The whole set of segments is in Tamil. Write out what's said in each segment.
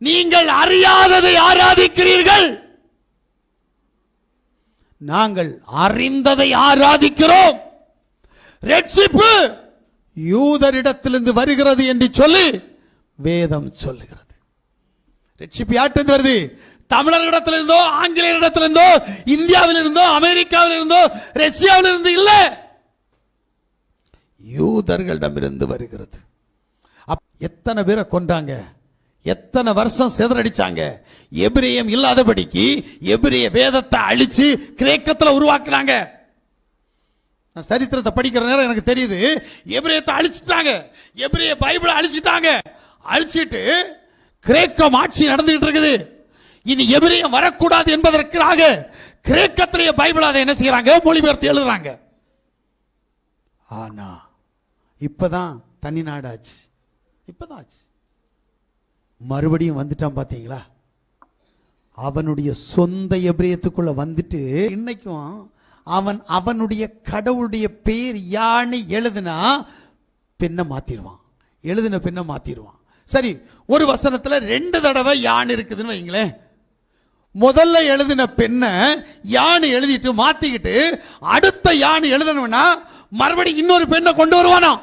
நீங்கள் அறியாததை ஆராதிக்கிறீர்கள், நாங்கள் அறிந்ததை ஆராதிக்கிறோம். ரட்சிப்பு யூதரிடத்திலிருந்து வருகிறது என்று சொல்லி வேதம் சொல்லுகிறது. ரட்சிப்பு யார்கிட்ட வருது? தமிழர்களிடத்திலிருந்தோ, ஆங்கிலேயரிடத்திலிருந்தோ, இந்தியாவிலிருந்தோ, அமெரிக்காவிலிருந்தோ, ரஷ்யாவிலிருந்து இல்ல, யூதர்களிடமிருந்து வருகிறது. எத்தனை பேரை கொண்டாங்க, எத்தனை வருஷம் சிதறடிச்சாங்க. எபிரேயம் இல்லாதபடிக்கு எபிரேய வேதத்தை அழிச்சு கிரேக்கத்தில் உருவாக்குனாங்க. நான் சரித்திரத்தை படிக்கிற நேரம் எனக்கு தெரியுது. எபிரேயத்தை அழிச்சிட்டாங்க, எபிரேய பைபிளை அழிச்சிட்டாங்க. அழிச்சிட்டு கிரேக்கம் ஆட்சி நடந்துகிட்டு இருக்குது. இனி எபிரேயம் வரக்கூடாது என்பதற்காக கிரேக்கத்திலேயே பைபிள் அதை என்ன செய்யறாங்க, மொழிபெயர்த்து எழுதுறாங்க. ஆனா இப்பதான் தனி நாடாச்சு, இப்பதான் ஆச்சு. மறுபடியும் வந்துட்டான் பாத்தீங்களா? அவனுடைய சொந்த எபிரேயத்துக்குள்ள வந்துட்டு இன்னைக்கும் அவனுடைய கடவுளுடைய பேர் யான்னு எழுதுனா பின்ன மாத்திடுவான், எழுதின பின்ன மாத்திடுவான். சரி, ஒரு வசனத்துல 2 தடவை யான் இருக்குதுன்னு வைங்களேன். முதல்ல எழுதின பெண்ண யான் எழுதிட்டு மாத்திக்கிட்டு அடுத்த யான் எழுதணும்னா மறுபடியும் இன்னொரு பெண்ணை கொண்டு வருவானா?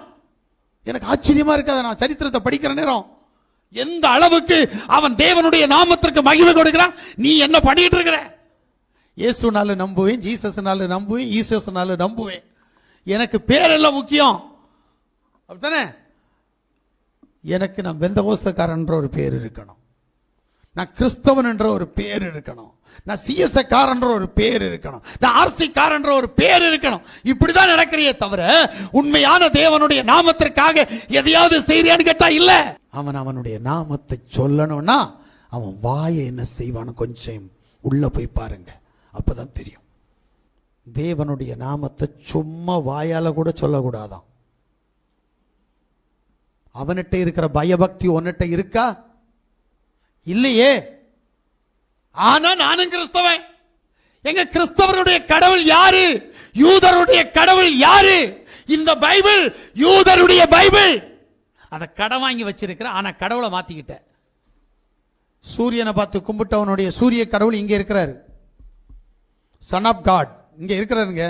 எனக்கு ஆச்சரியமா இருக்காது. நான் சரித்திரத்தை படிக்கிற நேரம் எந்த அளவுக்கு அவன் தேவனுடைய நாமத்திற்கு மகிமை கொடுக்கிறான். நீ என்ன பண்ணிட்டு இருக்கிற? இயேசுனால நம்புவேன், ஜீசஸ்னால நம்புவேன், ஈசஸ்னால நம்புவேன். எனக்கு பேரெல்லாம் முக்கியம், அப்படித்தானே? எனக்கு நான் பெந்தகோஸ்தக்காரன் என்ற ஒரு பேர் இருக்கணும், நான் கிறிஸ்தவன் என்ற ஒரு பேர் இருக்கணும், நான் சிஎஸ்காரன் என்ற ஒரு பேர் இருக்கணும், நான் ஆர்சிக்காரன் என்ற ஒரு பேர் இருக்கணும். இப்படிதான் நடக்கிறியே தவிர உண்மையான தேவனுடைய நாமத்திற்காக எதையாவது செய்யறியான்னு கேட்டா இல்ல. அவனுடைய நாமத்தை சொல்லணும்னா அவன் வாயை என்ன செய்வான்னு கொஞ்சம் உள்ள போய் பாருங்க, அப்பதான் தெரியும். தேவனுடைய நாமத்தை சும்மா வாயால கூட சொல்லக்கூடாதான். அவன்கிட்ட இருக்கிற பயபக்தி உன்னிட்ட இருக்கா? இல்லையே. ஆனா நானும் கிறிஸ்தவன். எங்க கிறிஸ்தவருடைய கடவுள் யாரு? யூதருடைய கடவுள் யாரு? இந்த பைபிள் யூதருடைய பைபிள். அதை கடன் வாங்கி வச்சிருக்கிற, ஆனா கடவுளை மாத்திக்கிட்ட. சூரியனை பார்த்து கும்பிட்டவனுடைய சூரிய கடவுள் இங்க இருக்கிறாரு, சன் ஆஃப் காட் இங்க இருக்கிறாருங்க.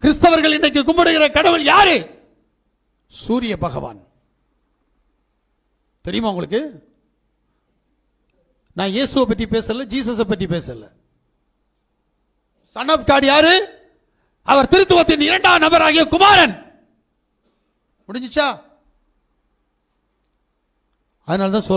கிறிஸ்தவர்கள் இன்றைக்கு கும்பிடுகிற கடவுள் யாரு? சூரிய பகவான். தெரியுமா உங்களுக்கு? நான் இயேசுவை பற்றி பேசல, ஜீசஸை பற்றி பேசல. சன் ஆஃப் காட் யாரு? அவர் திருத்துவத்தின் 2ஆம் நபராகிய குமாரன். முடிஞ்சுச்சா? அதனால தான்